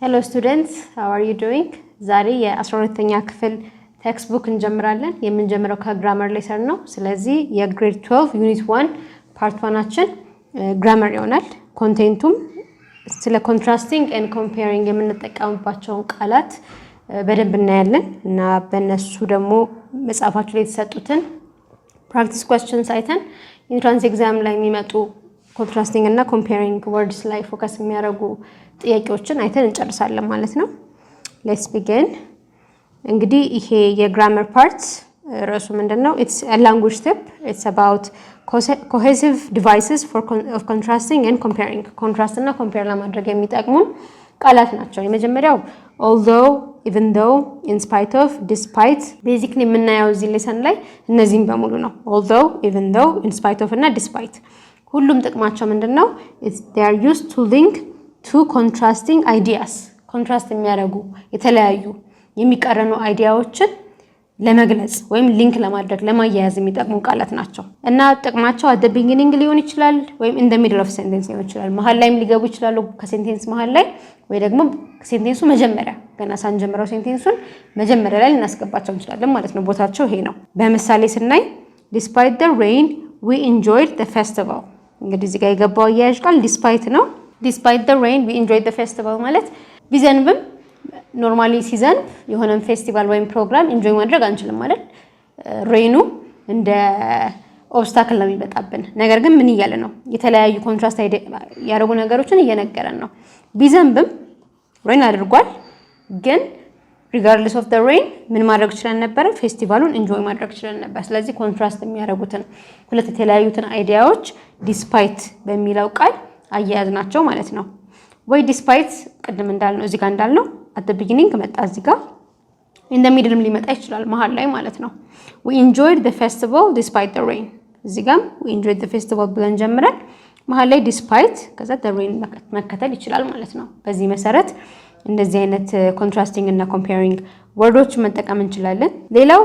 Hello students, how are you doing? ዛሬ የ12ኛ ክፍል ቴክስት ቡክ እንጀምራለን። የምንጀምረው ከግራመር ሌሰን ነው። ስለዚህ የግሬድ 12 ዩኒት 1 ፓርት 1አችን ግራመር ይሆናል። ኮንቴንቱም ስለ ኮንትራስቲንግ ኤንድ ኮምፔሪንግ የምንጠቀምባቸውን ቃላት በደንብ እናያለን እና በእነሱ ደግሞ መጽሐፋችሁ ላይ የተሰጡትን ፕራክቲስ questions አይተን ኢንትራንስ ኤግዛም ላይ የሚመጡ ኮንትራስቲንግ እና ኮምፔሪንግ ወርድስ ላይ ፎከስ የሚያደርጉ ጥያቄዎችን አይተን እንጨርሳለን ማለት ነው። ሌትስ ቢጊን። እንግዲህ ይሄ የግራመር ፓርት ርዕሱ ምንድነው? It's a language tip. It's about cohesive devices of contrasting and comparing. contrast እና compare ለማድረግ የሚጠቅሙ ቃላት ናቸው። የመጀመሪያው although, even though, in spite of, despite basically የምናየው እዚህ ሌሰን ላይ እነዚህም በሙሉ ነው። although, even though, in spite of እና despite ሁሉም ጥቅማቸው ምንድነው? they are used to link two contrasting ideas. ኮንትራስት የሚያደርጉ የተለያዩ የሚቀረኑ አይዲያዎችን ለመግለጽ ወይም ሊንክ ለማድረግ ለማያያዝ የሚጠቅሙ ቃላት ናቸው እና ጥቅማቸው at the beginning ሊሆን ይችላል ወይም in the middle of sentence ሊሆን ይችላል። መሃል ላይም ሊገቡ ይችላሉ ከሴንቴንስ መሃል ላይ ወይ ደግሞ ሴንቴንሱ መጀመሪያ ገና ሳንጀምረው ሴንቴንሱን መጀመሪያ ላይ ልናስገባቸው እንችላለን ማለት ነው። ቦታቸው ይሄ ነው። በምሳሌ ስናይ despite the rain we enjoyed the festival። እንግዲህ እዚህ ጋር የገባው አያያዥ ቃል despite ነው። despite the rain we enjoyed the festival ማለት ቢዘንብም ኖርማሊ ሲዘንብ የሆነን ፌስቲቫል ወይም ፕሮግራም ኢንጆይ ማድረግ አንችልም ማለት ሬኑ እንደ ኦብስታክል ነው የሚመጣብን። ነገር ግን ምን እያለ ነው? የተለያዩ ኮንትራስት ያደረጉ ነገሮችን እየነገረን ነው። ቢዘንብም ሬን አድርጓል፣ ግን regardless of the rain ምን ማድረግ ይችላል ነበር? ፌስቲቫሉን ኢንጆይ ማድረግ ይችላል ነበር። ስለዚህ ኮንትራስት የሚያደርጉትን ሁለት የተለያዩትን አይዲያዎች ዲስፓይት በሚለው ቃል አያያዝናቸው ማለት ነው። ወይ ዲስፓይት ቅድም እንዳልነው እዚህ ጋር እንዳልነው at the beginning መጣ፣ እዚህ ጋር in the middle ሊመጣ ይችላል መሃል ላይ ማለት ነው። we enjoyed the festival despite the rain። እዚህ ጋር we enjoyed the festival ብለን ጀምረን መሃል ላይ despite ከዛ the rain መከተል ይችላል ማለት ነው። በዚህ መሰረት እንደዚህ አይነት ኮንትራስቲንግ እና ኮምፔሪንግ ወርዶች መጠቀም እንችላለን። ሌላው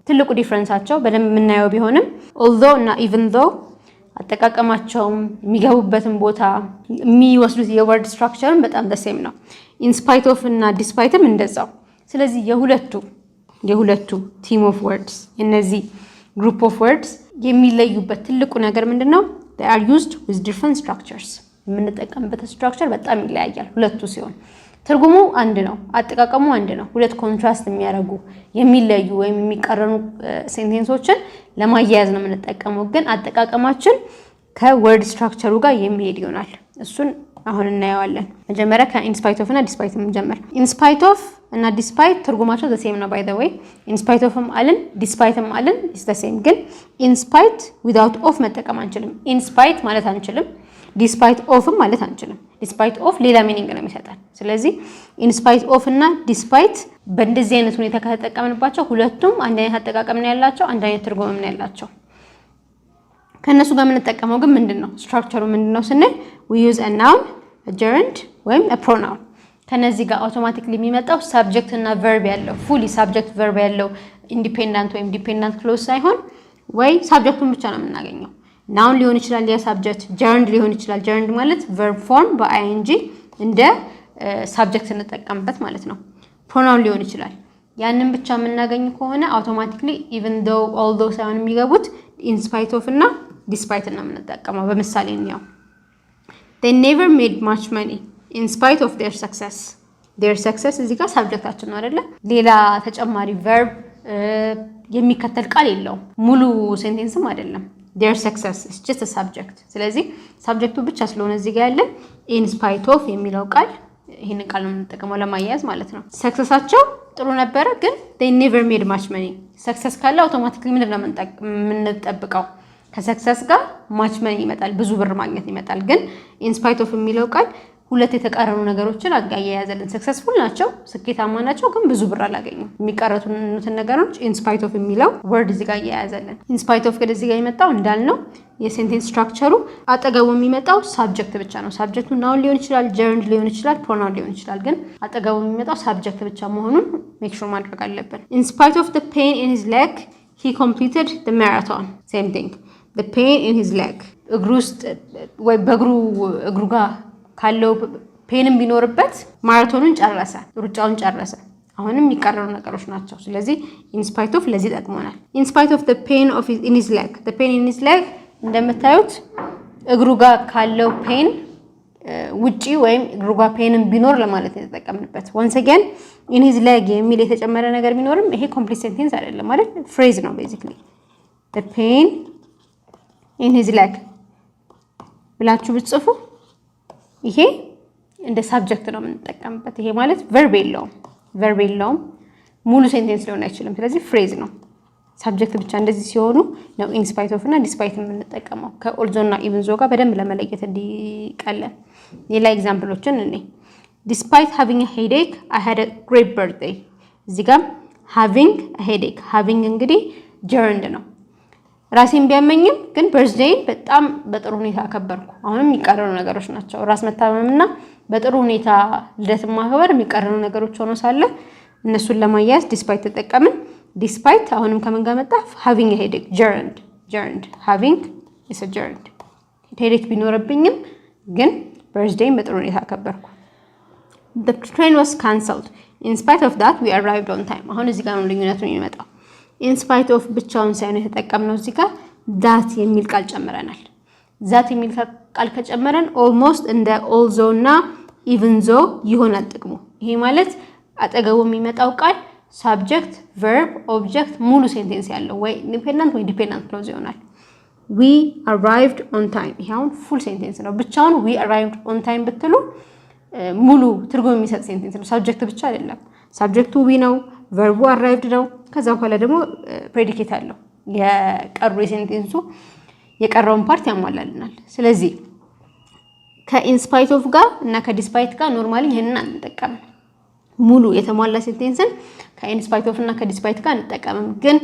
ትልቁ ዲፈረንሳቸው በደንብ የምናየው ቢሆንም although እና even though አጠቃቀማቸውም የሚገቡበትን ቦታ የሚወስዱት የወርድ ስትራክቸርን በጣም ደሴም ነው። in spite of እና despiteም እንደዛው። ስለዚህ የሁለቱ ቲም ኦፍ ወርድስ እነዚህ ግሩፕ ኦፍ ወርድስ የሚለዩበት ትልቁ ነገር ምንድነው? they are used with different structures። የምንጠቀምበት ስትራክቸር በጣም ይለያያል ሁለቱ ሲሆን ትርጉሙ አንድ ነው፣ አጠቃቀሙ አንድ ነው። ሁለት ኮንትራስት የሚያደርጉ የሚለዩ ወይም የሚቀረኑ ሴንቴንሶችን ለማያያዝ ነው የምንጠቀመው፣ ግን አጠቃቀማችን ከወርድ ስትራክቸሩ ጋር የሚሄድ ይሆናል። እሱን አሁን እናየዋለን። መጀመሪያ ከኢን ስፓይት ኦፍ እና ዲስፓይት እንጀምር። ኢን ስፓይት ኦፍ እና ዲስፓይት ትርጉማቸው ዘ ሴም ነው። ባይ ዘ ዌይ ኢን ስፓይት ኦፍም አለን ዲስፓይትም አለን ኢስ ዘ ሴም፣ ግን ኢን ስፓይት ዊዛውት ኦፍ መጠቀም አንችልም። ኢን ስፓይት ማለት አንችልም፣ ዲስፓይት ኦፍም ማለት አንችልም። ዲስፓይት ኦፍ ሌላ ሚኒንግ ነው የሚሰጠን። ስለዚህ ኢን ስፓይት ኦፍ እና ዲስፓይት በእንደዚህ አይነት ሁኔታ ከተጠቀምንባቸው ሁለቱም አንድ አይነት አጠቃቀም ነው ያላቸው፣ አንድ አይነት ትርጉም ነው ያላቸው። ከነሱ ጋር የምንጠቀመው ግን ምንድነው? ስትራክቸሩ ምንድነው ስንል we use a noun, a gerund ወይም a pronoun። ከነዚህ ጋር አውቶማቲክሊ የሚመጣው ሳብጀክት እና ቨርብ ያለው ፉሊ ሳብጀክት ቨርብ ያለው ኢንዲፔንዳንት ወይም ዲፔንዳንት ክሎዝ ሳይሆን ወይ ሳብጀክቱን ብቻ ነው የምናገኘው። ናውን ሊሆን ይችላል ያ ሳብጀክት፣ ጀርንድ ሊሆን ይችላል። ጀርንድ ማለት ቨርብ ፎርም በአይኤንጂ እንደ ሳብጀክት እንጠቀምበት ማለት ነው። ፕሮናውን ሊሆን ይችላል። ያንን ብቻ የምናገኝ ከሆነ አውቶማቲክሊ ኢቭን ዶው ኦል ዶው ሳይሆን የሚገቡት ኢን ስፓይት ኦፍ እና ዲስፓይት እና የምንጠቀመው። በምሳሌ ነው they never made much money in spite of their success። their success እዚህ ጋር ሳብጀክታችን ነው አይደለ? ሌላ ተጨማሪ ቨርብ የሚከተል ቃል የለውም፣ ሙሉ ሴንቴንስም አይደለም። their success is just a subject። ስለዚህ ሳብጀክቱ ብቻ ስለሆነ እዚህ ጋር ያለ in spite of የሚለው ቃል ይሄንን ቃል ነው የምንጠቀመው ለማያያዝ ማለት ነው። ሰክሰሳቸው ጥሩ ነበረ፣ ግን they never made much money። ሰክሰስ ካለ አውቶማቲክሊ ምንድነው የምንጠብቀው? ከሰክሰስ ጋር ማች መኒ ይመጣል፣ ብዙ ብር ማግኘት ይመጣል። ግን in spite of የሚለው ቃል ሁለት የተቃረኑ ነገሮችን አያያዘልን። ሰክሰስፉል ናቸው፣ ስኬታማ ናቸው፣ ግን ብዙ ብር አላገኙም። የሚቀረቱትን ነገሮች in spite of የሚለው ወርድ እዚህ ጋር አያያዘልን። in spite of እዚህ ጋር የመጣው እንዳልነው የሴንቴንስ ስትራክቸሩ አጠገቡ የሚመጣው ሳብጀክት ብቻ ነው። ሳብጀክቱ ናውን ሊሆን ይችላል፣ ጀርንድ ሊሆን ይችላል፣ ፕሮናውን ሊሆን ይችላል። ግን አጠገቡ የሚመጣው ሳብጀክት ብቻ መሆኑን ሜክ ሹር ማድረግ አለብን። in spite of the pain in his leg he completed the marathon። same thing, the pain in his leg እግሩ ውስጥ ወይ በእግሩ ጋር ካለው ፔንም ቢኖርበት ማራቶኑን ጨረሰ ሩጫውን ጨረሰ አሁንም የሚቀረሩ ነገሮች ናቸው ስለዚህ in spite of ለዚህ ተጠቅመናል in spite of the pain of in his leg the pain in his leg እንደምታዩት እግሩ ጋር ካለው ፔን ውጪ ወይም እግሩ ጋር ፔንም ቢኖር ለማለት የተጠቀምንበት once again in his leg የሚል የተጨመረ ነገር ቢኖርም ይሄ ኮምፕሊት ሴንቴንስ አይደለም ማለት ፍሬዝ ነው basically the pain in his leg ብላችሁ ብትጽፉ ይሄ እንደ ሳብጀክት ነው የምንጠቀምበት ይሄ ማለት verb የለውም ሙሉ ሴንቴንስ ሊሆን አይችልም ስለዚህ ፍሬዝ ነው ሳብጀክት ብቻ እንደዚህ ሲሆኑ ነው in spite of እና despite የምንጠቀመው ከኦልዞ እና ኢቭን ዞ ጋር በደንብ ለመለየት እንዲቀለን ሌላ ኤግዛምፕሎችን እኔ despite having a headache I had a great birthday እዚህ ጋር having a headache having እንግዲህ gerund ነው ራሴን ቢያመኝም ግን በርዝዴይ በጣም በጥሩ ሁኔታ አከበርኩ አሁንም የሚቀረሩ ነገሮች ናቸው ራስ መታመምና በጥሩ ሁኔታ ልደት ማክበር የሚቀረሩ ነገሮች ሆኖ ሳለ እነሱን ለማያያዝ despite ተጠቀምን despite አሁንም ከምን ጋር መጣ having a headache gerund having is a gerund headache ቢኖርብኝም ግን በርዝዴይ በጥሩ ሁኔታ አከበርኩ the train was cancelled in spite of that we arrived on time አሁን እዚህ ጋር ነው ልዩነቱ የሚመጣው in spite of ብቻውን ሳይሆን የተጠቀምነው እዚህ ጋር that የሚል ቃል ጨምረናል that የሚል ቃል ከጨመረን almost እንደ although እና even though ይሆናል ጥቅሙ ይሄ ማለት አጠገቡ የሚመጣው ቃል subject verb object ሙሉ ሴንቴንስ ያለው ወይ independent ወይ dependent clause ይሆናል we arrived on time ይሄውን full sentence ነው ብቻውን we arrived on time ብትሉ ሙሉ ትርጉም የሚሰጥ ሴንቴንስ ነው subject ብቻ አይደለም subjecቱ we ነው verb arrived ነው ከዛ በኋላ ደግሞ predicate አለው የቀሩ ሴንቴንሱ የቀረውን ፓርት ያሟላልናል ስለዚህ ከin spite of ጋር እና ከdespite ጋር ኖርማሊ ይሄንን አንጠቀምም ሙሉ የተሟላ ሴንቴንስን ከin spite of እና ከdespite ጋር አንጠቀምም ግን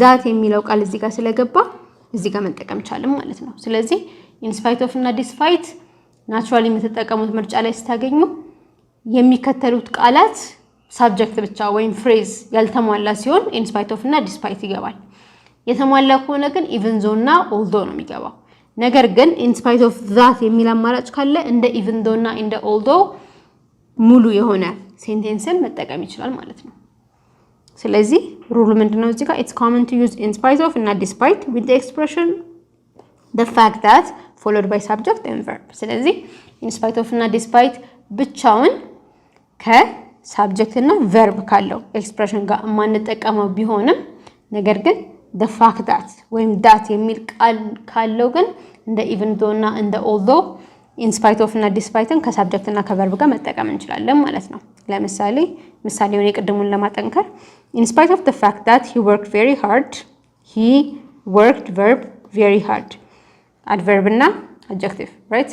that የሚለው ቃል እዚህ ጋር ስለገባ እዚህ ጋር መጠቀም ቻለም ማለት ነው ስለዚህ in spite of እና despite ናቹራሊ የምትጠቀሙት ምርጫ ላይ ስታገኙ የሚከተሉት ቃላት subject ብቻ ወይም phrase ያልተሟላ ሲሆን in spite of እና despite ይገባል የተሟላ ከሆነ ግን even though እና although ነው የሚገባው ነገር ግን in spite of that የሚል አማራጭ ካለ እንደ even though እና እንደ although ሙሉ የሆነ ሴንቴንስን መጠቀም ይችላል ማለት ነው ስለዚህ ሩሉ ምንድነው እዚህ ጋር it's common to use in spite of እና despite with the expression the fact that followed by subject and verb ስለዚህ in spite of እና despite ብቻውን ከsubject እና verb ካለው expression ጋር ማንጠቀመው ቢሆንም ነገር ግን the fact that ወይም that የሚል ቃል ካለው ግን እንደ even though እና እንደ although in spite of እና despite ከsubject እና ከverb ጋር መጠቀም እንችላለን ማለት ነው ለምሳሌ ምሳሌውን የቀደሙን ለማጠንከር in spite of the fact that he worked very hard he worked verb very hard adverb እና adjective right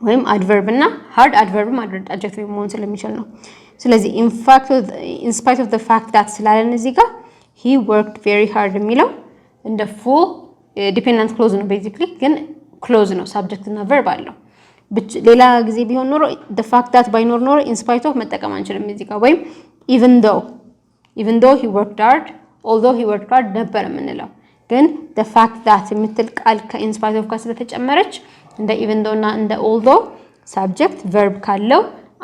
ወይም adverb እና hard adverb adjective መሆን ስለሚችል ነው ስለዚህ in spite of the fact that ስላለን እዚህ ጋር he worked very hard የሚለው እንደ full dependent clause ነው basically ግን clause ነው subject እና verb አለው ሌላ ጊዜ ቢሆን ኖሮ the fact that ባይኖር ኖሮ in spite of መጠቀም አንችልም እዚህ ጋር ወይም even though he worked hard although he worked hard ነበር የምንለው ግን the fact that የምትል ቃል ከin spite of ጋር ስለተጨመረች እንደ even though እና እንደ although subject verb ካለው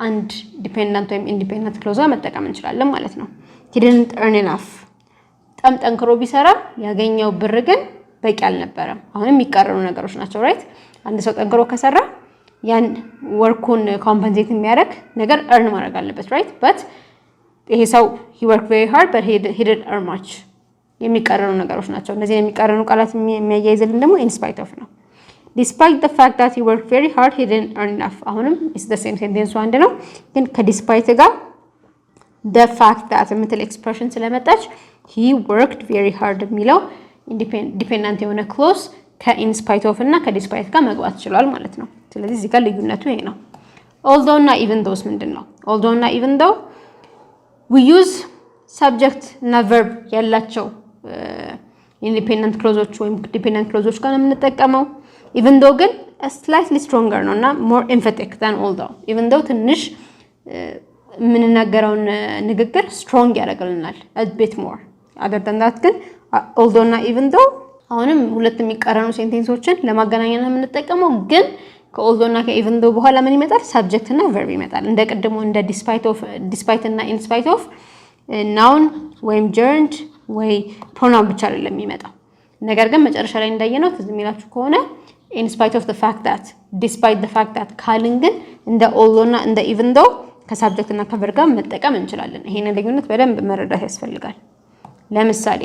and dependent ወይም independent clause መጠቀም እንችላለን ማለት ነው he didn't earn enough ጠንክሮ ቢሰራ ያገኘው ብር ግን በቂ አልነበረም አሁንም የሚቀረሩ ነገሮች ናቸው right አንድ ሰው ጠንክሮ ከሰራ ያን ወርኩን ኮምፐንሴት የሚያደርግ ነገር earn ማድረግ አለበት right but ይሄ ሰው he worked very hard but he didn't earn much የሚቀረሩ ነገሮች ናቸው እነዚህ የሚቀረሩ ቃላት የሚያያይዝልን ደግሞ in spite of ነው despite the fact that he worked very hard he didn't earn enough አሁንም it's the same sentence አንድ ነው ግን ከdespite ጋር the fact that የምትል expression ስለመጣች he worked very hard የሚለው dependent የሆነ clause ከin spite of እና ከdespite ጋር መግባት ይችላል ማለት ነው ስለዚህ እዚህ ጋር ልዩነቱ ይሄ ነው although እና even though ምንድነው although እና even though we use subject እና verb ያላቸው independent clauses ወይም dependent clauses ጋር ነው የምንጠቀመው even though ግን slightly stronger ነው እና more emphatic than although even though ትንሽ የምንናገረውን ንግግር strong ያደርግልናል a bit more other than that ግን although እና even though አሁንም ሁለት የሚቀራኑ ሴንቴንሶችን ለማገናኘት ነው የምንጠቀመው ግን ከኦልዞ እና ከኢቭን ዶ በኋላ ምን ይመጣል? ሳብጀክት እና ቨርብ ይመጣል። እንደ ቀድሞ እንደ ዲስፓይት እና ኢንስፓይት ኦፍ ናውን ወይም ጀርንድ ወይ ፕሮናውን ብቻ አይደለም የሚመጣው። ነገር ግን መጨረሻ ላይ እንዳየነው ትዝ የሚላችሁ ከሆነ in spite of the fact that despite the fact that ካልን ግን እንደ although እና እንደ even though ከሳብጀክት እና ከቨርብ ጋር መጠቀም እንችላለን። ይሄን ልዩነት በደንብ መረዳት ያስፈልጋል። ለምሳሌ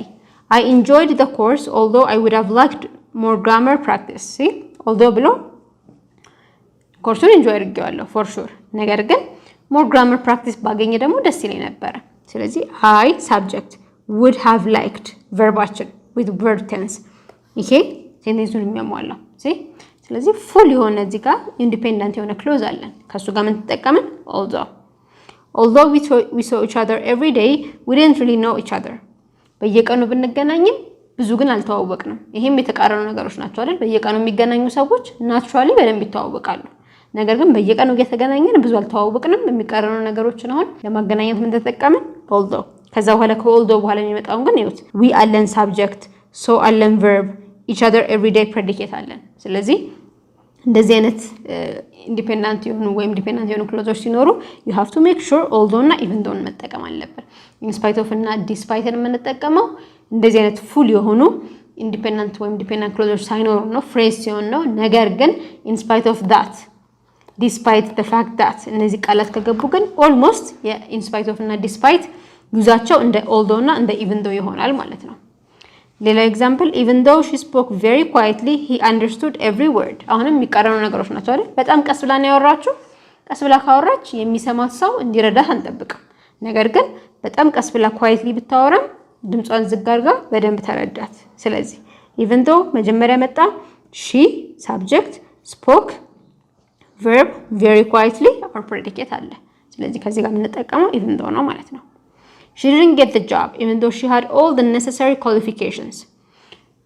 I enjoyed the course although I would have liked more grammar practice. see although ብሎ ኮርሱን enjoy አድርጌዋለሁ for sure። ነገር ግን more grammar practice ባገኘ ደግሞ ደስ ይለኝ ነበር። ስለዚህ I subject would have liked verbaችን with verb tense ይሄ ሴንቴንሱን የሚያሟላው ስለዚህ ፉል የሆነ እዚህ ጋር ኢንዲፔንደንት የሆነ ክሎዝ አለን። ከሱ ጋር ምን ተጠቀምን? although we saw each other every day we didn't really know each other። በየቀኑ ብንገናኝም ብዙ ግን አልተዋወቅንም። ይሄም የተቃረኑ ነገሮች ናቸው አይደል? በየቀኑ የሚገናኙ ሰዎች ናቹራሊ በደንብ ይተዋወቃሉ። ነገር ግን በየቀኑ እየተገናኘን ብዙ አልተዋወቅንም። የሚቃረኑ ነገሮችን አሁን ለማገናኘት ምን ተጠቀምን? although። ከዛ በኋላ ከalthough በኋላ የሚመጣውን ግን ይሁት we አለን ሳብጀክት so አለን verb each other everyday predicate አለን። ስለዚህ እንደዚህ አይነት ኢንዲፔንደንት የሆኑ ወይም ዲፔንደንት የሆኑ ክሎዞች ሲኖሩ you have to make sure although እና even though መጠቀም አለብን። in spite of እና despite የምንጠቀመው እንደዚህ አይነት ፉል የሆኑ ኢንዲፔንደንት ወይም ዲፔንደንት ክሎዞች ሳይኖሩ ነው፣ ፍሬዝ ሲሆን ነው። ነገር ግን in spite of that despite the fact that እነዚህ ቃላት ከገቡ ግን almost in spite of እና despite ዩዛቸው እንደ although እና እንደ even though ይሆናል ማለት ነው። ሌላ ኤግዛምፕል even though she spoke very quietly he understood every word። አሁንም የሚቀረኑ ነገሮች ናቸው አይደል? በጣም ቀስ ብላ ነው ያወራችሁ። ቀስ ብላ ካወራች የሚሰማት ሰው እንዲረዳት አንጠብቅም። ነገር ግን በጣም ቀስ ብላ quietly ብታወራም ድምጿን ዝግ አድርጋ በደንብ ተረዳት። ስለዚህ even though መጀመሪያ መጣ she subject spoke verb very quietly or predicate አለ። ስለዚህ ከዚህ ጋር የምንጠቀመው even though ነው ማለት ነው። She didn't get the job even though she had all the necessary qualifications.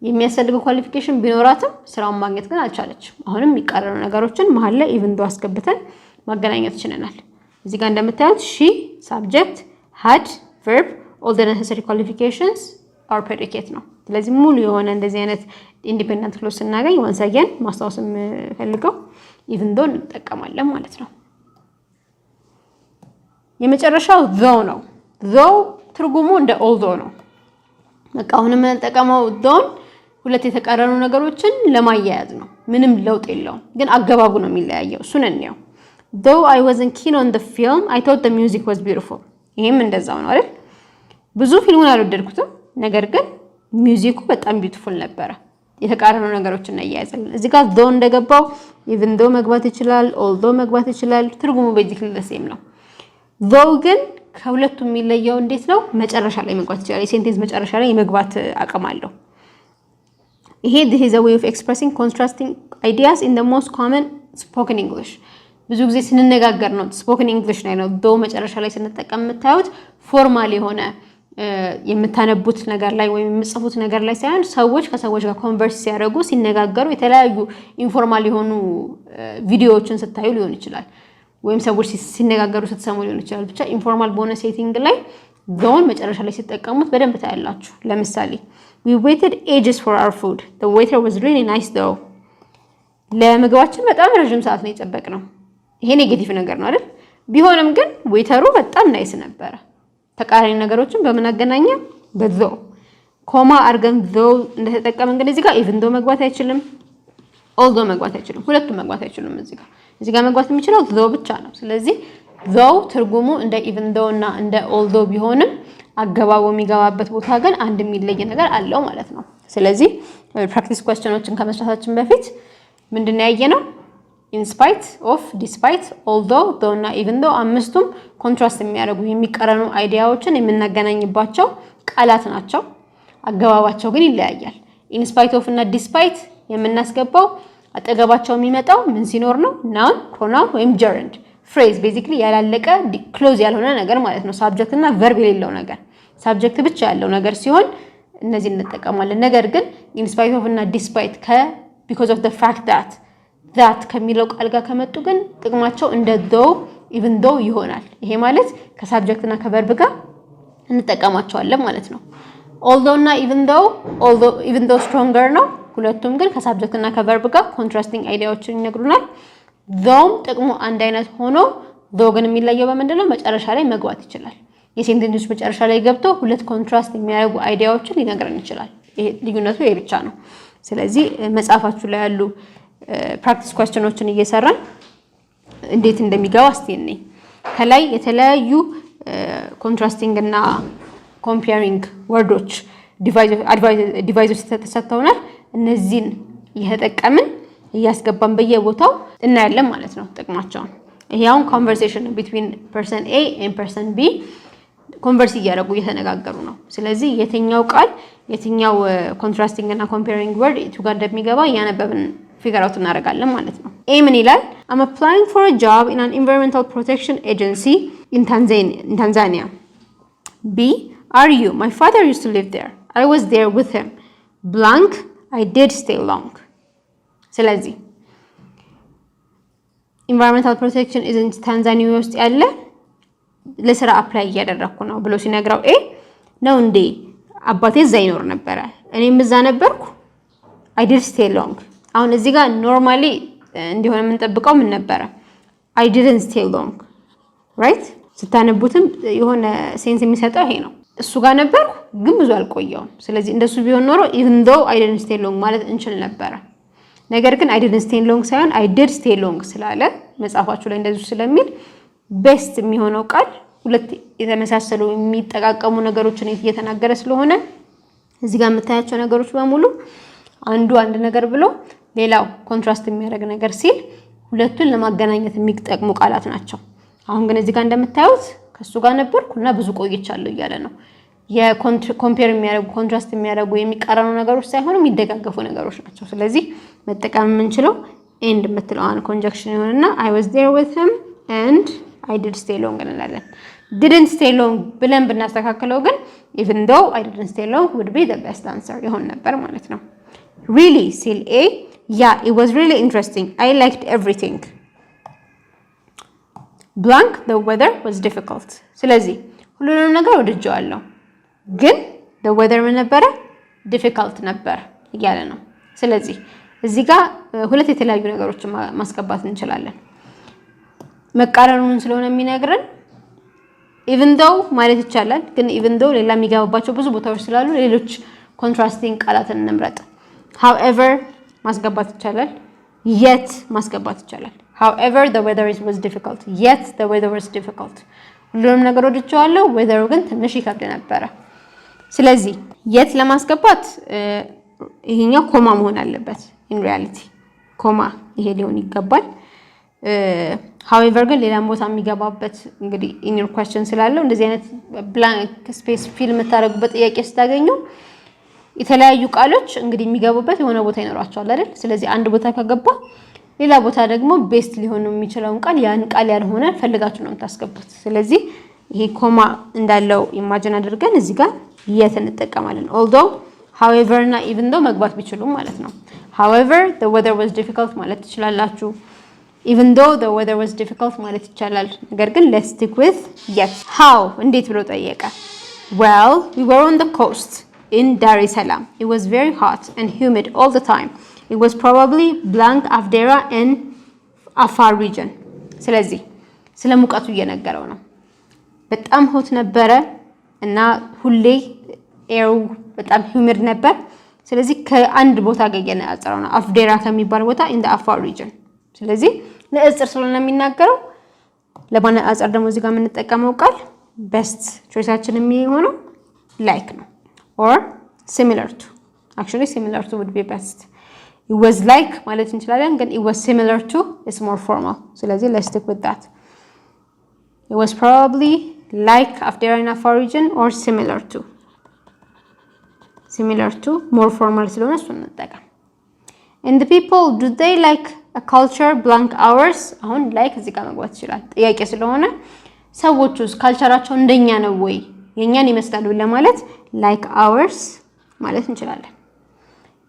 የሚያስፈልገው ኳሊፊኬሽን ቢኖራትም ስራውን ማግኘት ግን አልቻለችም። አሁንም የሚቀረሩ ነገሮችን መሀል ላይ even though አስገብተን ማገናኘት ይችላል። እዚህ ጋር እንደምታዩት she subject had verb all the necessary qualifications are predicate ነው። ስለዚህ ሙሉ የሆነ እንደዚህ አይነት ኢንዲፔንደንት ክሎዝ ስናገኝ once again ማስታወስ የምፈልገው even though እንጠቀማለን ማለት ነው። የመጨረሻው though ነው። though ትርጉሙ እንደ although ነው። በቃ አሁን የምንጠቀመው though ሁለት የተቃረኑ ነገሮችን ለማያያዝ ነው። ምንም ለውጥ የለውም፣ ግን አገባቡ ነው የሚለያየው። እሱን እንየው። though I wasn't keen on the film I thought the music was beautiful። ይሄም እንደዛው ነው አይደል? ብዙ ፊልሙን አልወደድኩትም፣ ነገር ግን ሚውዚኩ በጣም ቢዩቲፉል ነበረ። የተቃረኑ ነገሮችን እናያያዛለን። እዚህ ጋር though እንደገባው even though መግባት ይችላል፣ although መግባት ይችላል። ትርጉሙ basically the same ነው። though ግን ከሁለቱም የሚለየው እንዴት ነው? መጨረሻ ላይ መግባት ይችላል። የሴንቴንስ መጨረሻ ላይ የመግባት አቅም አለው። ይሄ this is a way of expressing contrasting ideas in the most common spoken English። ብዙ ጊዜ ስንነጋገር ነው spoken English ላይ ነው though መጨረሻ ላይ ስንጠቀም የምታዩት ፎርማል የሆነ የምታነቡት ነገር ላይ ወይም የምጽፉት ነገር ላይ ሳይሆን ሰዎች ከሰዎች ጋር ኮንቨርስ ሲያደርጉ ሲነጋገሩ የተለያዩ ኢንፎርማል የሆኑ ቪዲዮዎችን ስታዩ ሊሆን ይችላል ወይም ሰዎች ሲነጋገሩ ስትሰሙ ሊሆን ይችላል። ብቻ ኢንፎርማል በሆነ ሴቲንግ ላይ though መጨረሻ ላይ ሲጠቀሙት በደንብ ታያላችሁ። ለምሳሌ we waited ages for our food the waiter was really nice though። ለምግባችን በጣም ረጅም ሰዓት ነው የጠበቅነው። ይሄ ኔጌቲቭ ነገር ነው አይደል? ቢሆንም ግን ዌተሩ በጣም ናይስ ነበረ። ተቃራኒ ነገሮችን በምን አገናኘ? በthough ኮማ አርገን though እንደተጠቀመን ግን እዚህ ጋር even though መግባት አይችልም፣ although መግባት አይችልም፣ ሁለቱም መግባት አይችሉም። እዚህ ጋር መግባት የሚችለው though ብቻ ነው። ስለዚህ though ትርጉሙ እንደ even though እና እንደ although ቢሆንም አገባቡ የሚገባበት ቦታ ግን አንድ የሚለይ ነገር አለው ማለት ነው። ስለዚህ ፕራክቲስ ኩዌስችኖችን ከመስራታችን በፊት ምንድነው ያየነው? in spite of despite although though እና even though አምስቱም ኮንትራስት የሚያደርጉ የሚቀረኑ አይዲያዎችን የምናገናኝባቸው ቃላት ናቸው። አገባባቸው ግን ይለያያል። in spite of እና despite የምናስገባው አጠገባቸው የሚመጣው ምን ሲኖር ነው? noun pronoun ወይም gerund phrase basically ያላለቀ ክሎዝ ያልሆነ ነገር ማለት ነው። ሳብጀክት እና verb የሌለው ነገር ሳብጀክት ብቻ ያለው ነገር ሲሆን እነዚህ እንጠቀማለን። ነገር ግን in spite of እና despite because of the fact that ከሚለው ቃል ጋር ከመጡ ግን ጥቅማቸው እንደ though even though ይሆናል። ይሄ ማለት ከሳብጀክት እና ከverb ጋር እንጠቀማቸዋለን ማለት ነው። although እና even though stronger ነው። ሁለቱም ግን ከሳብጀክት እና ከቨርብ ጋር ኮንትራስቲንግ አይዲያዎችን ይነግሩናል። though ጥቅሙ አንድ አይነት ሆኖ though ግን የሚለየው በምንድነው መጨረሻ ላይ መግባት ይችላል። የሴንቴንስ መጨረሻ ላይ ገብቶ ሁለት ኮንትራስት የሚያደርጉ አይዲያዎችን ሊነግረን ይችላል። ይሄ ልዩነቱ ይሄ ብቻ ነው። ስለዚህ መጽሐፋችሁ ላይ ያሉ ፕራክቲስ ኳስቸኖችን እየሰራን እንዴት እንደሚገባ እስቲ እንይ። ከላይ የተለያዩ ኮንትራስቲንግ እና ኮምፔሪንግ ወርዶች ዲቫይዞች ተሰጥተውናል። እነዚህን እየተጠቀምን እያስገባን በየቦታው እናያለን ማለት ነው ጥቅማቸውን። ይሄው ኮንቨርሴሽን ቢትዊን ፐርሰን ኤ ኤንድ ፐርሰን ቢ ኮንቨርስ እያደረጉ እየተነጋገሩ ነው። ስለዚህ የትኛው ቃል የትኛው ኮንትራስቲንግ እና ኮምፔሪንግ ወርድ የቱ ጋር እንደሚገባ እያነበብን ፊገር አውት እናደርጋለን ማለት ነው። ኤ ምን ይላል? I'm applying for a job in an environmental protection agency in Tanzania. B, are you? My father used to live there. I was there with him. Blank, I did stay long. ስለዚህ environmental protection is in Tanzania ውስጥ ያለ ለስራ አፕላይ እያደረኩ ነው ብሎ ሲነግራው ኤ ነው እንዴ አባቴ እዛ ይኖር ነበረ እኔም እዛ ነበርኩ I did stay long። አሁን እዚህ ጋር ኖርማሊ እንዲሆነ የምንጠብቀው ምን ነበረ? I didn't stay long right? ስታነቡትም የሆነ ሴንስ የሚሰጠው ይሄ ነው። እሱ ጋር ነበርኩ ግን ብዙ አልቆየውም። ስለዚህ እንደሱ ቢሆን ኖሮ even though I didn't stay long ማለት እንችል ነበረ። ነገር ግን I didn't stay long ሳይሆን I did stay long ስላለ መጽሐፋችሁ ላይ እንደዚህ ስለሚል ቤስት የሚሆነው ቃል ሁለት የተመሳሰሉ የሚጠቃቀሙ ነገሮችን እየተናገረ ስለሆነ እዚህ ጋር የምታያቸው ነገሮች በሙሉ አንድ ነገር ብሎ ሌላው ኮንትራስት የሚያደርግ ነገር ሲል ሁለቱን ለማገናኘት የሚጠቅሙ ቃላት ናቸው። አሁን ግን እዚህ ጋር እንደምታዩት ከሱ ጋር ነበርኩና ብዙ ቆይቻለሁ እያለ ነው። የኮምፔር የሚያደርጉ ኮንትራስት የሚያደርጉ የሚቃረኑ ነገሮች ሳይሆኑ የሚደጋገፉ ነገሮች ናቸው። ስለዚህ መጠቀም የምንችለው ኤንድ የምትለዋን ኮንጀክሽን ይሆንና I was there with him and I did stay long እንላለን። didn't stay long ብለን ብናስተካክለው ግን even though I didn't stay long would be the best answer ይሆን ነበር ማለት ነው። really ሲል A yeah it was really interesting I liked everything. blank the weather was difficult ስለዚህ ሁሉንም ነገር ወድጄዋለሁ ግን the weather ምን ነበረ difficult ነበር እያለ ነው። ስለዚህ እዚህ ጋር ሁለት የተለያዩ ነገሮችን ማስገባት እንችላለን። መቃረኑን ስለሆነ የሚነግረን even though ማለት ይቻላል ግን even though ሌላ የሚገባባቸው ብዙ ቦታዎች ስላሉ ሌሎች ኮንትራስቲንግ ቃላትን እንምረጥ። however ማስገባት ይቻላል። yet ማስገባት ይቻላል። however the weather was difficult yet the weather was difficult ሁሉንም ነገር ወድጄዋለሁ weather ግን ትንሽ ይከብድ ነበረ። ስለዚህ yet ለማስገባት ይሄኛው ኮማ መሆን አለበት in reality ኮማ ይሄ ሊሆን ይገባል። however ግን ሌላ ቦታ የሚገባበት እንግዲህ in your question ስላለው እንደዚህ አይነት blank space fill የምታደርጉበት ጥያቄ ስታገኙ የተለያዩ ቃሎች እንግዲህ የሚገቡበት የሆነ ቦታ ይኖራቸዋል አይደል? ስለዚህ አንድ ቦታ ከገባ ሌላ ቦታ ደግሞ ቤስት ሊሆን የሚችለውን ቃል ያን ቃል ያልሆነ ፈልጋችሁ ነው የምታስገቡት። ስለዚህ ይሄ ኮማ እንዳለው ኢማጂን አድርገን እዚህ ጋር yet እንጠቀማለን። although however እና even though መግባት ቢችሉም ማለት ነው። however the weather was difficult ማለት ትችላላችሁ። even though the weather was difficult ማለት ይቻላል። ነገር ግን let's stick with yet. how እንዴት ብሎ ጠየቀ? well we were on the coast in Dar es Salaam. It was very hot and humid all the time. It was probably blank Afdera in Afar region. ስለዚህ ስለ ሙቀቱ እየነገረው ነው። በጣም ሆት ነበረ እና ሁሌ ኤሩ በጣም humid ነበር። ስለዚህ ከአንድ ቦታ ጋር ያነጻጸረው ነው አፍዴራ ከሚባል ቦታ in the Afar region። ስለዚህ ንጽጽር ስለሆነ የሚናገረው ለማነጻጸር ደግሞ እዚህ ጋር የምንጠቀመው ቃል best choiceአችን የሚሆነው like ነው or similar to. Actually similar to would be best. It was like ማለት እንችላለን ግን it was similar to is more formal. ስለዚህ let's stick with that. It was probably like after in Afar region or similar to. Similar to more formal ስለሆነ እሱን እንጠቀም። And the people do they like a culture blank hours? አሁን like እዚህ ጋር መግባት ይችላል። ጥያቄ ስለሆነ ሰዎቹስ ካልቸራቸው እንደኛ ነው ወይ የኛን ይመስላሉ ለማለት like ours ማለት እንችላለን።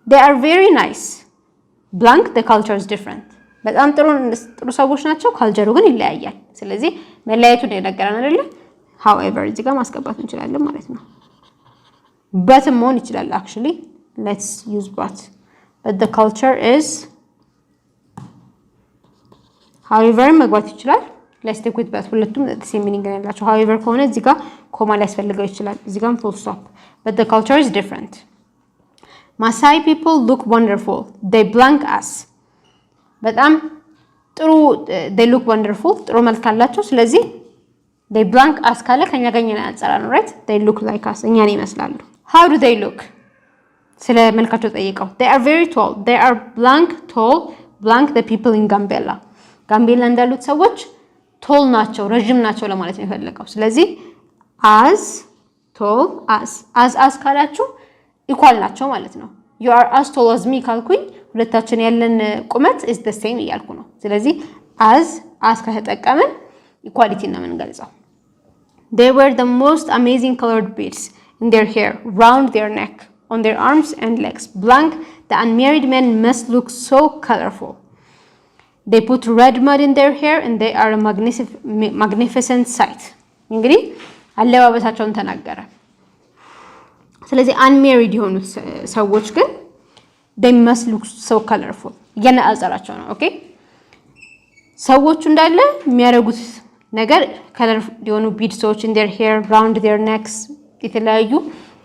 They are very nice. blank the culture is different. በጣም ጥሩ ሰዎች ናቸው ካልቸሩ ግን ይለያያል። ስለዚህ መለያየቱን የነገረን አይደለ? however እዚህ ጋር ማስገባት እንችላለን ማለት ነው። but መሆን ይችላል actually let's use but. but the culture is however መግባት ይችላል let's stick with both ሁለቱም the same meaning ያላቸው however ከሆነ እዚህ ጋር ኮማ ሊያስፈልገው ይችላል እዚህ ጋርም full stop but the culture is different Maasai people look wonderful they blank us በጣም ጥሩ they look wonderful ጥሩ መልክ አላቸው ስለዚህ they blank us ካለ ከኛ ጋር ያንጸራ ነው right they look like us እኛን ይመስላሉ how do they look ስለ መልካቸው ጠይቀው they are very tall they are blank tall blank the people in Gambella ጋምቤላ እንዳሉት ሰዎች tall ናቸው ረጅም ናቸው ለማለት ነው የፈለገው ስለዚህ as tall as ካላችሁ equal ናቸው ማለት ነው you are as tall as me ካልኩኝ ሁለታችን ያለን ቁመት is the same እያልኩ ነው ስለዚህ as ከተጠቀመን equality ነው የምንገልጸው they wear the most amazing colored beads in their hair round their neck on their arms and legs blank the unmarried men must look so colorful they put red mud in their hair and they are a magnificent sight እንግዲህ አለባበሳቸውን ተናገረ ስለዚህ unmarried የሆኑት ሰዎች ግን they must look so colorful ያነጻራቸው ነው ኦኬ ሰዎቹ እንዳለ የሚያረጉት ነገር color የሆኑ beads in their hair round their necks የተለያዩ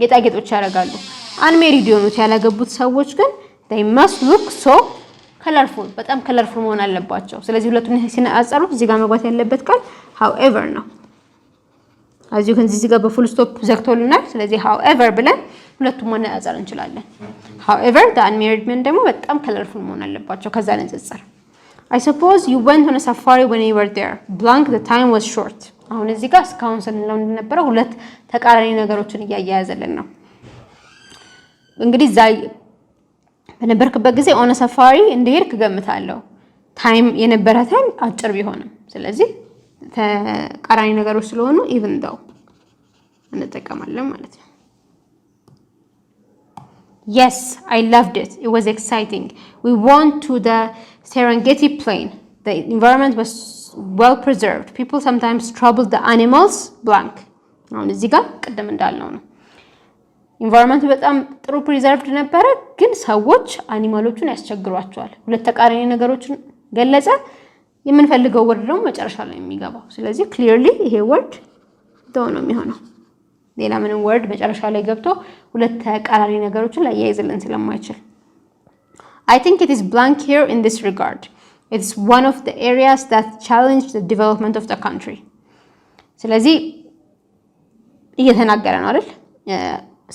ጌጣጌጦች ያረጋሉ unmarried የሆኑት ያላገቡት ሰዎች ግን they must look so colorful በጣም colorful መሆን አለባቸው ስለዚህ ሁለቱን ሲነጻጸሩ እዚህ ጋር መግባት ያለበት ቃል however ነው as you can see እዚህ ጋር በፉል ስቶፕ ዘግቶልናል ስለዚህ however ብለን ሁለቱም ማነጻጸር እንችላለን however the unmarried men ደግሞ በጣም colorful መሆን አለባቸው ከዛ ንጽጽር I suppose you went on a safari when you were there blank the time was short አሁን እዚህ ጋር ስካውን ስንለው እንደነበረው ሁለት ተቃራኒ ነገሮችን ያያያዘልን ነው እንግዲህ ዛይ በነበርክበት ጊዜ on a safari እንደሄድክ ገምታለሁ ታይም የነበረ ታይም አጭር ቢሆንም ስለዚህ ተቃራኒ ነገሮች ስለሆኑ even though እንጠቀማለን ማለት ነው Yes I loved it it was exciting we went to the Serengeti plain the environment was well preserved people sometimes troubled the animals blank አሁን እዚህ ጋር ቀደም እንዳልነው ነው environment በጣም ጥሩ preserved ነበረ ግን ሰዎች አኒማሎቹን ያስቸግሯቸዋል ሁለት ተቃራኒ ነገሮችን ገለጸ የምንፈልገው ወርድ ነው መጨረሻ ላይ የሚገባው ስለዚህ clearly ይሄ word though ነው የሚሆነው ሌላ ምንም word መጨረሻ ላይ ገብቶ ሁለት ተቃራኒ ነገሮችን ላይ ያይዝልን ስለማይችል I think it is blank here in this regard it's one of the areas that challenge the development of the country ስለዚህ እየተናገረ ነው አይደል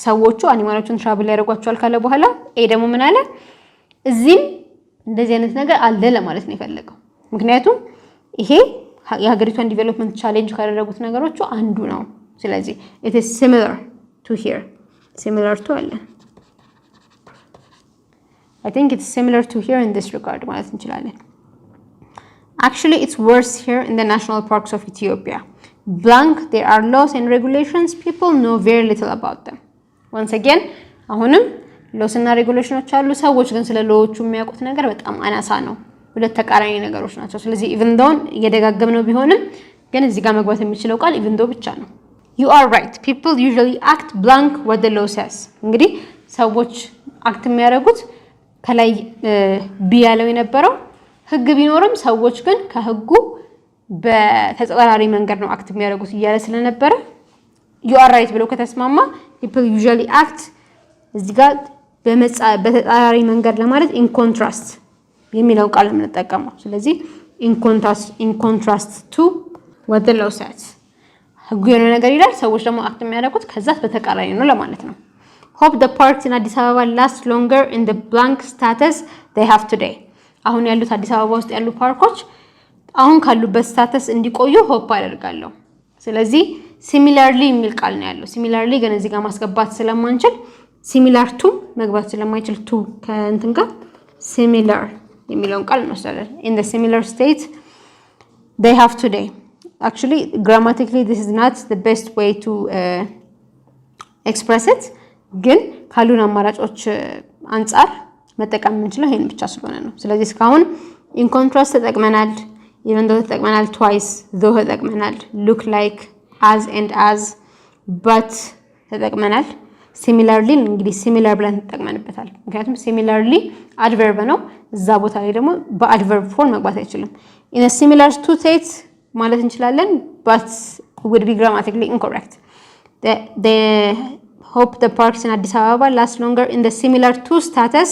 ሰዎቹ አኒማሎቹን ትራቭል ያደርጓቸዋል ካለ በኋላ ኤ ደግሞ ምን አለ እዚህም እንደዚህ አይነት ነገር አለ ለማለት ነው የፈለገው ምክንያቱም ይሄ የሀገሪቷን ዲቨሎፕመንት ቻሌንጅ ካደረጉት ነገሮች አንዱ ነው ስለዚህ it is similar to here similar to አለ I think it's similar to here in this regard ማለት እንችላለን Actually it's worse here in the national parks of Ethiopia blank there are laws and regulations people know very little about them once again አሁንም laws እና regulations አሉ ሰዎች ግን ስለ ሎዎቹ የሚያውቁት ነገር በጣም አናሳ ነው ሁለት ተቃራኒ ነገሮች ናቸው ስለዚህ even though እየደጋገምነው ቢሆንም ግን እዚህ ጋር መግባት የሚችለው ቃል even though ብቻ ነው You are right people usually act blank what the law says እንግዲህ ሰዎች አክት የሚያደርጉት ከላይ ቢያለው የነበረው ህግ ቢኖርም ሰዎች ግን ከህጉ በተጻራሪ መንገድ ነው አክት የሚያደርጉት ይያለ ስለነበረ You are right ብሎ ከተስማማ people usually act እዚህ ጋር በተጻራሪ መንገድ ለማለት in contrast የሚለው ቃል እንጠቀመው ስለዚህ in contrast to what the law says ህጉ የሆነ ነገር ይላል ሰዎች ደግሞ አክት የሚያደርጉት ከዛ በተቃራኒ ነው ለማለት ነው Hope the parks in Addis Ababa last longer in the blank status they have today አሁን ያሉት አዲስ አበባ ውስጥ ያሉ ፓርኮች አሁን ካሉበት ስታተስ እንዲቆዩ ሆፕ አደርጋለሁ ስለዚህ similarly የሚል ቃል ነው ያለው similarly ግን እዚህ ጋር ማስገባት ስለማንችል similar to መግባት ስለማይችል to ከእንትን ጋር similar የሚለውን ቃል እንወስዳለን in the similar state they have today actually grammatically this is not the best way to express it ግን ካሉን አማራጮች አንፃር መጠቀም የምንችለው ይሄን ብቻ ስለሆነ ነው ስለዚህ እስካሁን in contrast ተጠቅመናል even though ተጠቅመናል twice though ተጠቅመናል look like as and as but ተጠቅመናል ሲሚላርሊ እንግዲህ ሲሚላር ብለን ተጠቅመንበታል ምክንያቱም ሲሚላርሊ አድቨርብ ነው እዛ ቦታ ላይ ደግሞ በአድቨርብ ፎርም መግባት አይችልም in a similar to state ማለት እንችላለን but would be grammatically incorrect they hope the parks in Addis Ababa last longer in the similar to status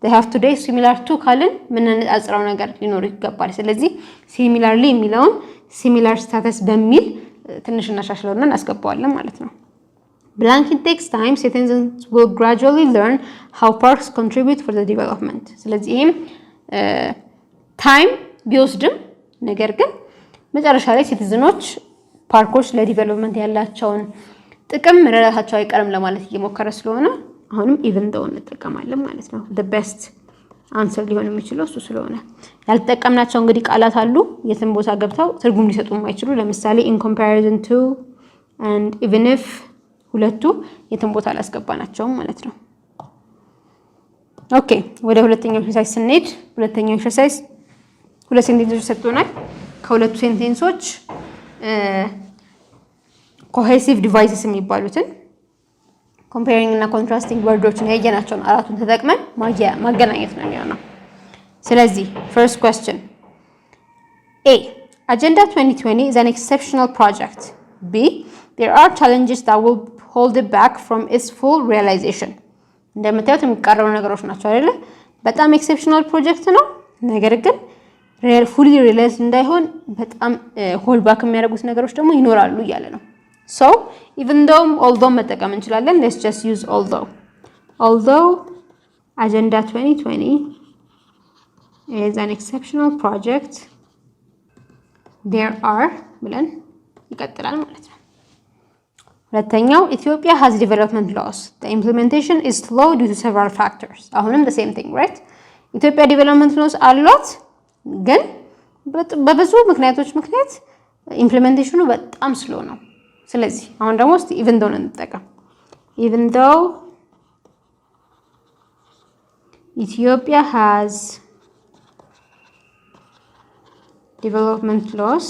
they have today similar to ካልን ምን አጽራው ነገር ሊኖር ይገባል ስለዚህ similarly የሚለውን similar status በሚል ትንሽ እናሻሽለውና እናስገባዋለን ማለት ነው blank it takes time citizens will gradually learn how parks contribute for the development ስለዚህ ይሄም time ቢወስድም ነገር ግን መጨረሻ ላይ ሲቲዝኖች ፓርኮች ለዲቨሎፕመንት ያላቸውን ጥቅም መረዳታቸው አይቀርም ለማለት እየሞከረ ስለሆነ አሁንም even though እንጠቀማለን ማለት ነው the best answer ሊሆን የሚችለው እሱ ስለሆነ ያልተጠቀምናቸው እንግዲህ ቃላት አሉ የትም ቦታ ገብተው ትርጉም ሊሰጡ የማይችሉ ለምሳሌ in comparison to and even if ሁለቱ የትም ቦታ ላስገባናቸው ማለት ነው ኦኬ ወደ ሁለተኛው ኤክሰርሳይዝ ስንሄድ ሁለተኛው ኤክሰርሳይዝ ሁለት ሴንቴንሶች ሰጥቶናል ከሁለቱ ሴንቴንሶች cohesive devices የሚባሉትን comparing እና contrasting wordዎችን ያየናቸውን አራቱን ተጠቅመን ማገናኘት ነው የሚሆነው ስለዚህ first question A Agenda 2020 is an exceptional project B There are challenges that will hold it back from its full realization እንደምታዩት የሚቀረው ነገሮች ናቸው አይደለ በጣም ኤክሰፕሽናል ፕሮጀክት ነው ነገር ግን fully realized እንዳይሆን በጣም hold back የሚያደርጉት ነገሮች ደግሞ ይኖራሉ እያለ ነው so even though although መጠቀም እንችላለን let's just use although agenda 2020 is an exceptional project there are ብለን ይቀጥላል ማለት ነው ሁለተኛው Ethiopia has development laws the implementation is slow due to several factors አሁንም the same thing right ኢትዮጵያ development laws አሏት ግን በብዙ ምክንያቶች ምክንያት ኢምፕሊሜንቴሽኑ በጣም ስሎ ነው ስለዚህ አሁን ደግሞ እስቲ even though እንጠቀም even though Ethiopia has development laws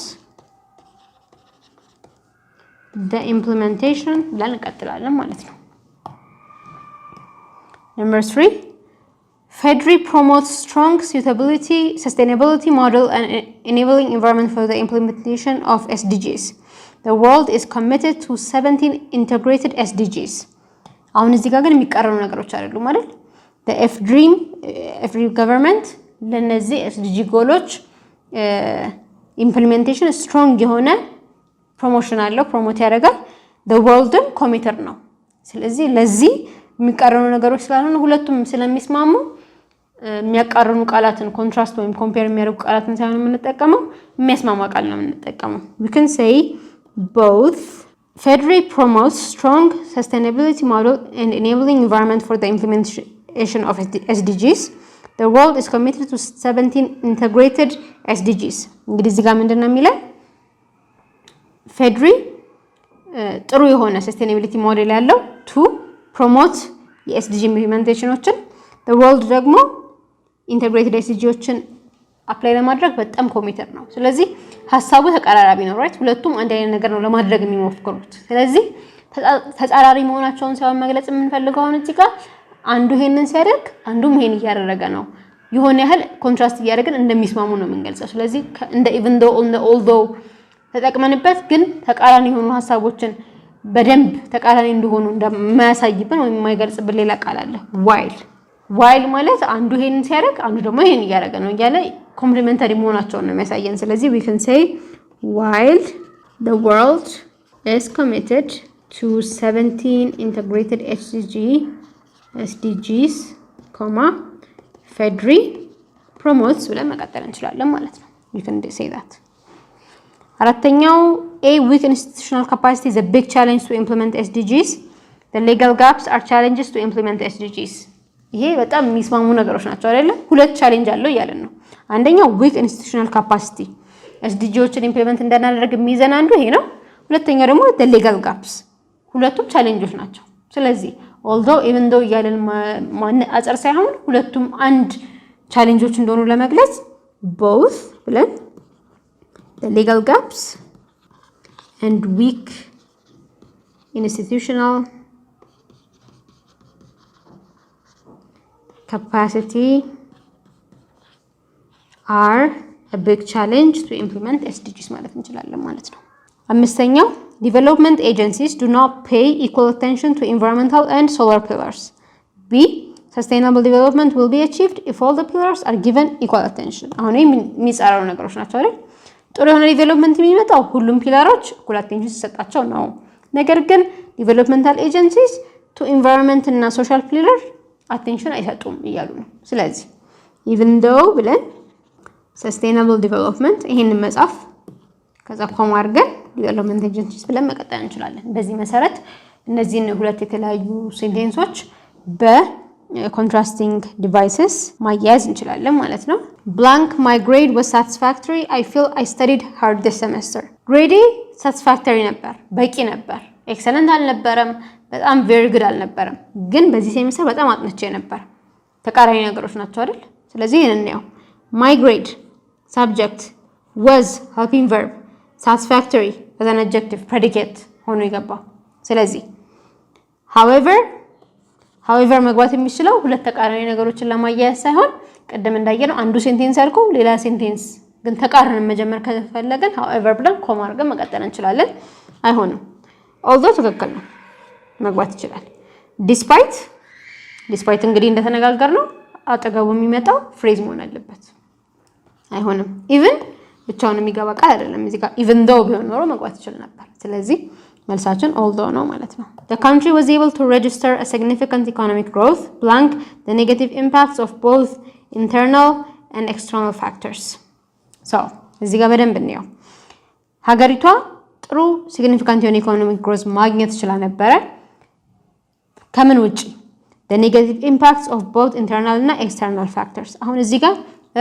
the implementation ብለን እንቀጥላለን ማለት ነው number 3 FEDRI promotes strong sustainability model and enabling environment for the implementation of SDGs. The world is committed to 17 integrated SDGs. አሁን እዚህ ጋር ግን የሚቀረሩ ነገሮች አይደሉም ማለት the FEDRI government ለነዚህ SDG ጎሎች implementation strong የሆነ promotion አለው promote ያደርጋል the worldም committed ነው ስለዚህ ለዚህ የሚቀረሩ ነገሮች ስላልሆነ ሁለቱም ስለሚስማሙ የሚያቃርኑ ቃላትን ኮንትራስት ወይም ኮምፔር የሚያደርጉ ቃላትን ሳይሆን የምንጠቀመው የሚያስማማ ቃል ነው የምንጠቀመው we can say both FEDRI promotes strong sustainability model and enabling environment for the implementation of SDGs the world is committed to 17 integrated SDGs እንግዲህ እዚህ ጋር ምንድነው የሚለው FEDRI ጥሩ የሆነ sustainability model ያለው to promote የSDG implementationዎችን the world ደግሞ ኢንተግሬትድ ኤስጂዎችን አፕላይ ለማድረግ በጣም ኮሚትድ ነው ስለዚህ ሐሳቡ ተቀራራቢ ነው ራይት ሁለቱም አንድ አይነት ነገር ነው ለማድረግ የሚሞክሩት ስለዚህ ተጻራሪ መሆናቸውን ሳይሆን መግለጽ የምንፈልገው አሁን እዚህ ጋር አንዱ ይሄንን ሲያደርግ አንዱም ይሄን እያደረገ ነው የሆነ ያህል ኮንትራስት እያደረግን እንደሚስማሙ ነው የምንገልጸው ስለዚህ እንደ even though although ተጠቅመንበት ግን ተቃራኒ የሆኑ ሐሳቦችን በደንብ ተቃራኒ እንደሆኑ እንደማያሳይብን ወይ የማይገልጽብን ሌላ ቃል አለ while ማለት አንዱ ይሄን ሲያደርግ አንዱ ደግሞ ይሄን እያደረገ ነው እያለ ኮምፕሊሜንታሪ መሆናቸውን ነው የሚያሳየን ስለዚህ we can say while the world is committed to 17 integrated SDGs, FEDRI promotes ብለን መቀጠል እንችላለን ማለት ነው you can say that አራተኛው a weak institutional capacity is a big challenge to implement SDGs the legal gaps are challenges to implement SDGs ይሄ በጣም የሚስማሙ ነገሮች ናቸው አይደለ ሁለት ቻሌንጅ አለው ያለን ነው አንደኛው weak institutional capacity SDGዎችን ኢምፕሊመንት እንዳናደርግ የሚይዘን አንዱ ይሄ ነው ሁለተኛው ደግሞ the legal gaps ሁለቱም ቻሌንጆች ናቸው ስለዚህ although even though ያለን አጸር ሳይሆን ሁለቱም አንድ ቻሌንጆች እንደሆኑ ለመግለጽ both ብለን the legal gaps and weak institutional capacity are a big challenge to implement SDGs ማለት እንችላለን ማለት ነው። አምስተኛው development agencies do not pay equal attention to environmental and solar pillars. B. Sustainable development will be achieved if all the pillars are given equal attention. አሁን የሚጻረሩ ነገሮች ናቸው አይደል? ጥሩ የሆነ ዲቨሎፕመንት የሚመጣው ሁሉም ፒላሮች እኩል አቴንሽን ሲሰጣቸው ነው። ነገር ግን ዲቨሎፕመንታል ኤጀንሲስ ቱ ኢንቫይሮንመንት እና ሶሻል ፒለር አቴንሽን አይሰጡም እያሉ ነው። ስለዚህ even though ብለን sustainable development ይሄንን መጻፍ ከዛ ኮማ አድርገን ዲቨሎፕመንት ኤጀንሲስ ብለን መቀጠል እንችላለን። በዚህ መሰረት እነዚህን ሁለት የተለያዩ ሴንቴንሶች በኮንትራስቲንግ ዲቫይስስ ማያያዝ እንችላለን ማለት ነው። blank my grade was satisfactory. I feel I studied hard this semester. grade satisfactory ነበር፣ በቂ ነበር። excellent አልነበረም፣ በጣም very good አልነበረም። ግን በዚህ ሴሚስተር በጣም አጥንቼ ነበር። ተቃራኒ ነገሮች ናቸው አይደል? ስለዚህ ይሄንን ነው my grade subject was helping verb satisfactory as an adjective predicate ሆኖ ይገባል። ስለዚህ however መግባት የሚችለው ሁለት ተቃራኒ ነገሮችን ለማያያዝ ሳይሆን ቀደም እንዳየነው አንዱ ሴንቴንስ አልኩ ሌላ ሴንቴንስ ግን ተቃራኒ መጀመር ከፈለገን however ብለን ኮማ አድርገን መቀጠል እንችላለን። አይሆንም although ትክክል ነው መግባት ይችላል። despite እንግዲህ እንደተነጋገርነው አጠገቡ የሚመጣው ፍሬዝ መሆን አለበት። አይሆንም even ብቻውን የሚገባ ቃል አይደለም። እዚህ ጋር even though ቢሆን ኖሮ መግባት ይችላል ነበር። ስለዚህ መልሳችን although ነው ማለት ነው። The country was able to register a significant economic growth blank the negative impacts of both internal and external factors. So እዚህ ጋር በደንብ እንየው። ሀገሪቷ ጥሩ significant የሆነ economic growth ማግኘት ይችላል ነበር ከምን ውጪ the negative impacts of both internal and external factors. አሁን እዚህ ጋር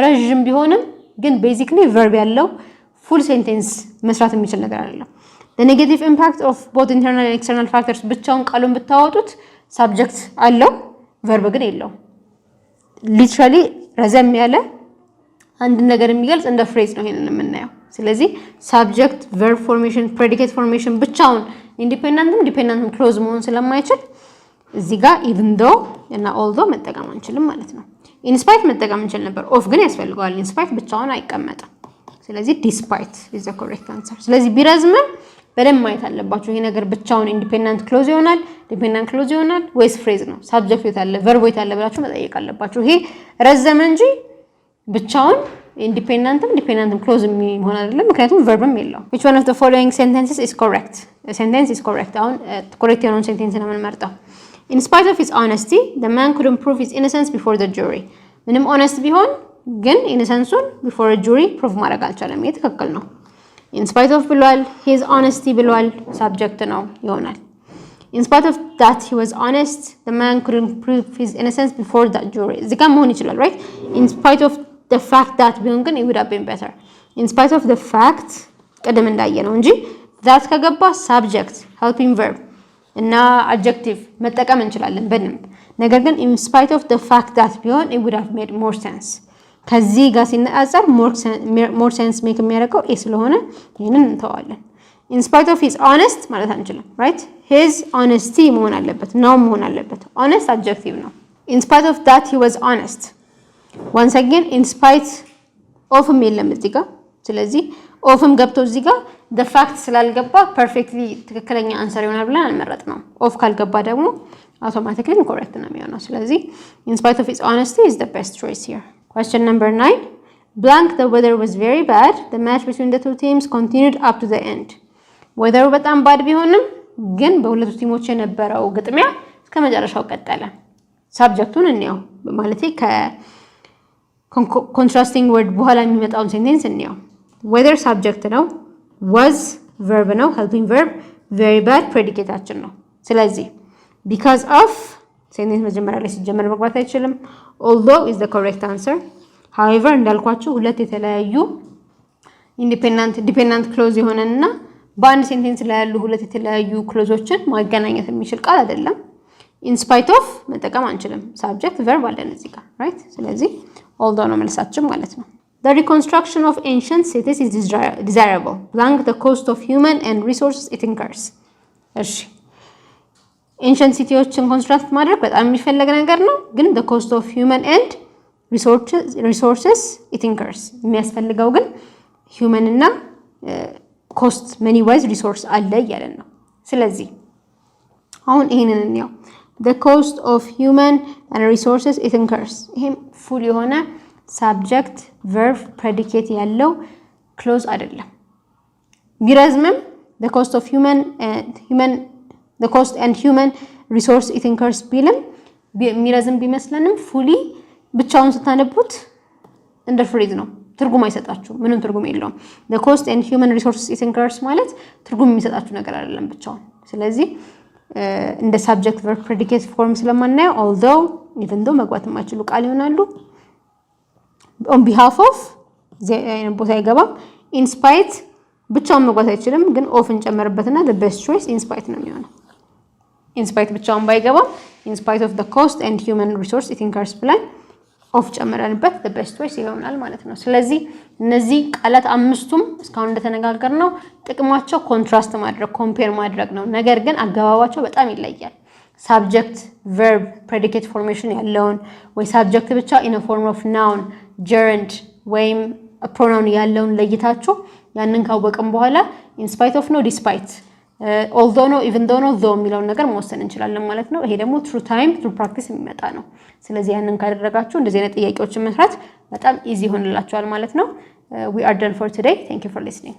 ረጅም ቢሆንም ግን ቤዚክሊ verb ያለው full sentence መስራት የሚችል ነገር አይደለም። the negative impact of both internal and external factors ብቻውን ቃሉን ብታወጡት subject አለው verb ግን የለው። literally ረዘም ያለ አንድ ነገር የሚገልጽ እንደ phrase ነው ይሄንን የምናየው። ስለዚህ subject verb formation predicate formation ብቻውን independentም close መሆን ስለማይችል እዚህ ጋር even though እና although መጠቀም አንችልም ማለት ነው። in spite መጠቀም እንችል ነበር of ግን ያስፈልገዋል። in spite ብቻውን አይቀመጥም። ስለዚህ despite is the correct answer። ስለዚህ ቢረዝምም በደንብ ማየት አለባችሁ። ይሄ ነገር ብቻውን ኢንዲፔንደንት ክሎዝ ይሆናል ዲፔንደንት ክሎዝ ይሆናል ወይስ ፍሬዝ ነው ሰብጀክት የታለ ቨርብ የታለ ብላችሁ መጠየቅ አለባችሁ። ይሄ ረዘመ እንጂ ብቻውን ኢንዲፔንደንትም ዲፔንደንትም ክሎዝ የሚሆን አይደለም ምክንያቱም ቨርብም የለውም። which one of the following sentences is correct? a sentence is correct። አሁን ኮሬክት የሆነውን ሴንቴንስ ነው የምንመርጠው። in spite of his honesty the man couldn't prove his innocence before the jury። ምንም ኦነስት ቢሆን ግን ኢነሰንሱን before a jury ፕሩቭ ማድረግ አልቻለም። ይሄ ትክክል ነው። in spite of ብሏል his honesty ብሏል subject ነው ይሆናል። in spite of that he was honest the man couldn't prove his innocence before that jury። እዚህ ጋር መሆን ይችላል right in spite of the fact that ቢሆን ግን it would have been better። in spite of the fact ቀደም እንዳየ ነው እንጂ that ከገባ subject helping verb እና adjective መጠቀም እንችላለን በደንብ። ነገር ግን in spite of the fact that ቢሆን it would have made more sense። ከዚህ ጋር ሲነጻጸር more sense make የሚያደርገው ኤ ስለሆነ ይሄንን እንተዋለን። in spite of his honest ማለት አንችልም right his honesty መሆን አለበት ነው መሆን አለበት። honest adjective ነው። in spite of that he was honest once again in spite of የለም እዚህ ጋር። ስለዚህ ofም ገብቶ እዚህ ጋር the fact ስላልገባ perfectly ትክክለኛ answer ይሆናል ብለን አልመረጥነው። of ካልገባ ደግሞ automatically incorrect ነው የሚሆነው። ስለዚህ in spite of his honesty is the best choice here. Question number 9 blank the weather was very bad the match between the two teams continued up to the end። weather በጣም bad ቢሆንም ግን በሁለቱ ቲሞች የነበረው ግጥሚያ እስከ መጨረሻው ቀጠለ። subjectቱን እንየው ማለት contrasting word በኋላ የሚመጣውን ሴንቴንስ እንየው። weather subject ነው was verb ነው helping verb very bad predicateአችን ነው። ስለዚህ because of ሴንቴንስ መጀመሪያ ላይ ሲጀመር መግባት አይችልም። although is the correct answer። however እንዳልኳችሁ ሁለት የተለያዩ ኢንዲፔንደንት ዲፔንደንት ክሎዝ የሆነና በአንድ ሴንቴንስ ላይ ያሉ ሁለት የተለያዩ ክሎዞችን ማገናኘት የሚችል ቃል አይደለም። in spite of መጠቀም አንችልም subject verb አለን እዚህ ጋር right። ስለዚህ although ነው መልሳችን ማለት ነው። the reconstruction of ancient cities is desirable blank the cost of human and resources it incurs። እሺ ኤንሸንት ሲቲዎችን ኮንስትራክት ማድረግ በጣም የሚፈለግ ነገር ነው፣ ግን the cost of human and resources it incurs የሚያስፈልገው ግን human እና cost many wise resource አለ እያለን ነው። ስለዚህ አሁን ይሄንን እንየው the cost of human and resources it incurs ይሄም ፉል የሆነ subject verb predicate ያለው clause አይደለም። ቢረዝምም the cost of the cost and human resource it incurs ቢልም ሚረዝም ቢመስለንም ፉሊ ብቻውን ስታነቡት እንደ ፍሬዝ ነው፣ ትርጉም አይሰጣችሁ፣ ምንም ትርጉም የለውም። the cost and human resources it incurs ማለት ትርጉም የሚሰጣችሁ ነገር አይደለም ብቻውን። ስለዚህ እንደ subject verb predicate form ስለማናየው although even though መግባት የማይችሉ ቃል ይሆናሉ on behalf of ቦታ አይገባም። in spite ብቻውን መግባት አይችልም፣ ግን of እንጨምርበትና the best choice in spite ነው የሚሆነው። in spite ብቻውን ባይገባም in spite of the cost and human resource it incurs ብለን of ጨምረንበት the best choice ይሆናል ማለት ነው። ስለዚህ እነዚህ ቃላት አምስቱም እስካሁን እንደተነጋገርነው ጥቅማቸው ኮንትራስት ማድረግ ኮምፔር ማድረግ ነው። ነገር ግን አገባባቸው በጣም ይለያል። subject verb predicate formation ያለውን ወይ subject ብቻ in a form of noun gerund ወይም a pronoun ያለውን ለይታችሁ ያንን ካወቅን በኋላ in spite of ነው despite although ነው even though ነው though የሚለውን ነገር መወሰን እንችላለን ማለት ነው። ይሄ ደግሞ through time through practice የሚመጣ ነው። ስለዚህ ያንን ካደረጋችሁ እንደዚህ አይነት ጥያቄዎችን መስራት በጣም ኢዚ ይሆንላችኋል ማለት ነው። we are done for today. Thank you for listening.